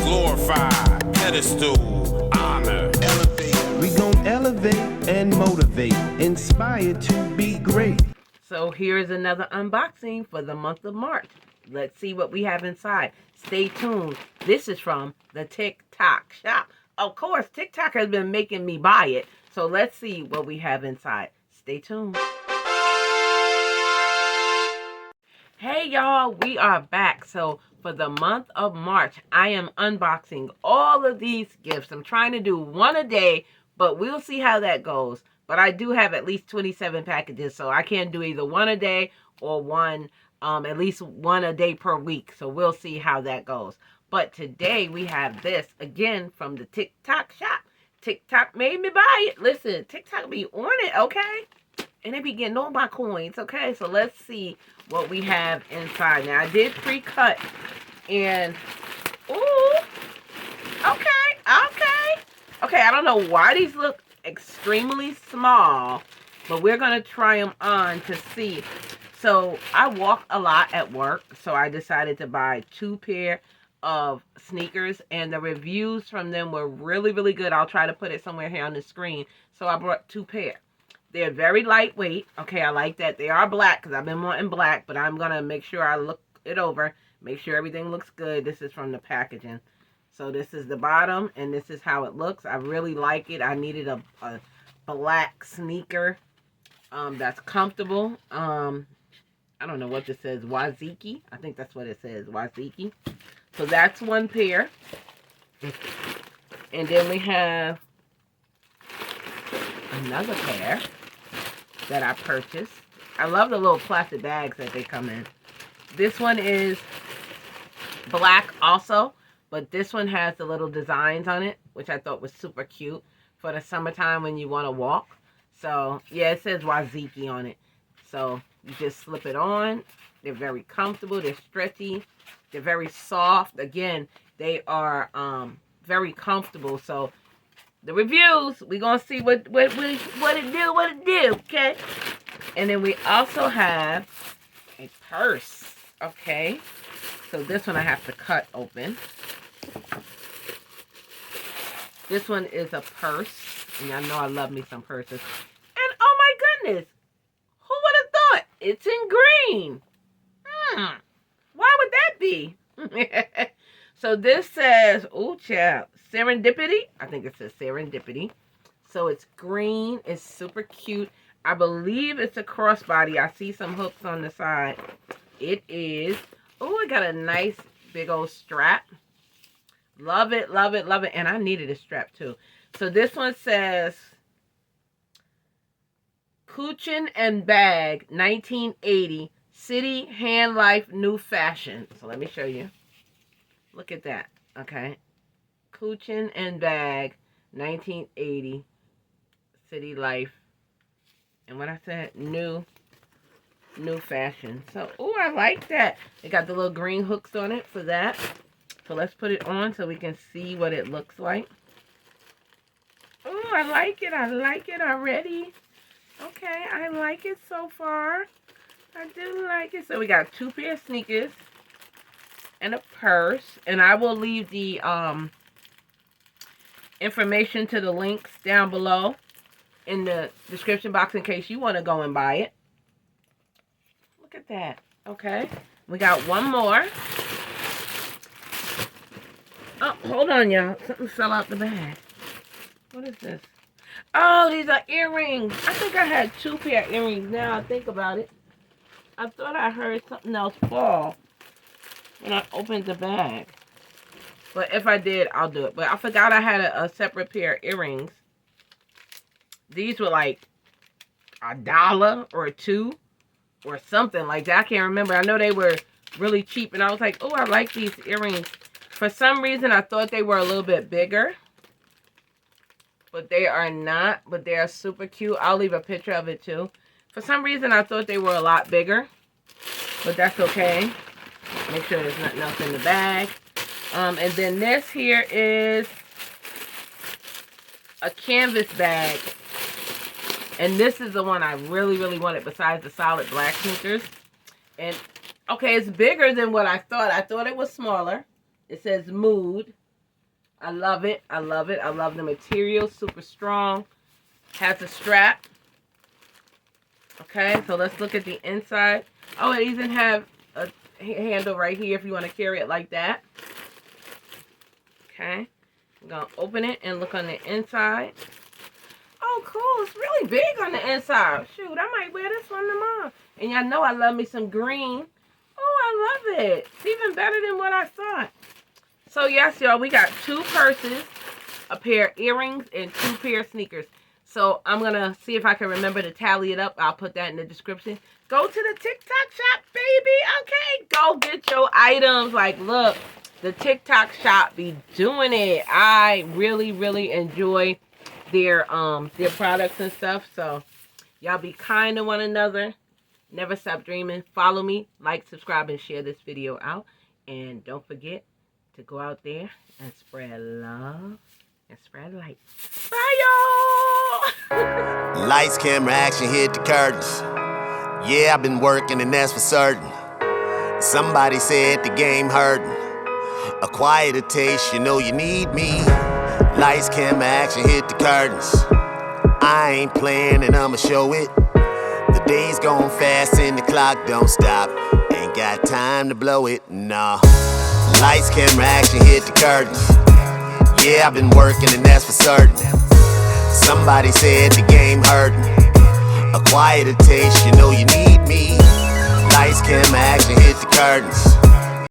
glorify, pedestal, honor, elevate. We gon' elevate and motivate, inspire to be great. So here's another unboxing for the month of March. Let's see what we have inside. Stay tuned. This is from the TikTok shop. Of course, TikTok has been making me buy it. So let's see what we have inside. Stay tuned. Hey y'all, we are back. So for the month of March, I am unboxing all of these gifts. I'm trying to do one a day, but we'll see how that goes. But I do have at least 27 packages, so I can't do either one a day or at least one a day per week. So we'll see how that goes. But today we have this, again, from the TikTok shop. TikTok made me buy it. Listen, TikTok be on it, okay? And they be getting all my coins, okay? So let's see what we have inside. Now, I did pre-cut, and, ooh, okay, I don't know why these look extremely small, but we're going to try them on to see. So, I walk a lot at work, so I decided to buy 2 pair of sneakers, and the reviews from them were really, really good. I'll try to put it somewhere here on the screen. So, I brought 2 pair. They're very lightweight. Okay, I like that. They are black because I've been wanting black, but I'm going to make sure I look it over. Make sure everything looks good. This is from the packaging. So this is the bottom, and this is how it looks. I really like it. I needed a black sneaker that's comfortable. I don't know what this says. Waziki. I think that's what it says. Waziki. So that's 1 pair. And then we have another pair that I purchased. I love the little plastic bags that they come in. This one is black also, but this one has the little designs on it, which I thought was super cute for the summertime when you want to walk. So, yeah, it says Waziki on it. So, you just slip it on. They're very comfortable. They're stretchy. They're very soft. Again, they are very comfortable. So, the reviews, we're going to see what it do, okay? And then we also have a purse, okay? So this one I have to cut open. This one is a purse, and y'all know I love me some purses. And oh my goodness, who would have thought? It's in green. Why would that be? So this says, ooh, child, Serendipity. I think it says Serendipity. So it's green. It's super cute. I believe it's a crossbody. I see some hooks on the side. It is. Oh, it got a nice big old strap. Love it, love it, love it. And I needed a strap too. So this one says Kuchin and Bag 1980 City Hand Life New Fashion. So let me show you. Look at that. Okay. Kuchin and Bag 1980 City Life. And what I said, new fashion. So, oh, I like that. It got the little green hooks on it for that. So let's put it on so we can see what it looks like. Oh, I like it. I like it already. Okay, I like it so far. I do like it. So we got 2 pair of sneakers and a purse. And I will leave the information to the links down below in the description box in case you want to go and buy it. Look at that. Okay. We got one more. Oh, hold on, y'all. Something fell out the bag. What is this? Oh, these are earrings. I think I had 2 pair of earrings now I think about it. I thought I heard something else fall when I opened the bag. But if I did, I'll do it. But I forgot I had a separate pair of earrings. These were like $1 or $2 or something like that. I can't remember. I know they were really cheap. And I was like, oh, I like these earrings. For some reason, I thought they were a little bit bigger. But they are not. But they are super cute. I'll leave a picture of it too. For some reason, I thought they were a lot bigger. But that's okay. Make sure there's nothing else in the bag. And then this here is a canvas bag. And this is the one I really, really wanted besides the solid black sneakers. And, okay, it's bigger than what I thought. I thought it was smaller. It says Mood. I love it. I love it. I love the material. Super strong. Has a strap. Okay, so let's look at the inside. Oh, it even have a handle right here if you want to carry it like that. Okay, I'm going to open it and look on the inside. Oh, cool. It's really big on the inside. Shoot, I might wear this one tomorrow. And y'all know I love me some green. Oh, I love it. It's even better than what I thought. So, yes, y'all, we got 2 purses, a pair of earrings, and 2 pair of sneakers. So, I'm going to see if I can remember to tally it up. I'll put that in the description. Go to the TikTok shop, baby. Okay, go get your items. Like, look, the TikTok shop be doing it. I really, really enjoy their products and stuff. So, y'all be kind to one another. Never stop dreaming. Follow me, like, subscribe, and share this video out. And don't forget to go out there and spread love and spread light. Bye, y'all. Lights, camera, action, hit the curtains. Yeah, I've been working and that's for certain. Somebody said the game hurting. A quieter taste, you know you need me. Lights, camera, action, hit the curtains. I ain't playing and I'ma show it. The day's going fast and the clock don't stop. Ain't got time to blow it, nah. Lights, camera, action, hit the curtains. Yeah, I've been working and that's for certain. Somebody said the game hurting. A quieter taste, you know you need me. Lights, camera, action, hit the curtains.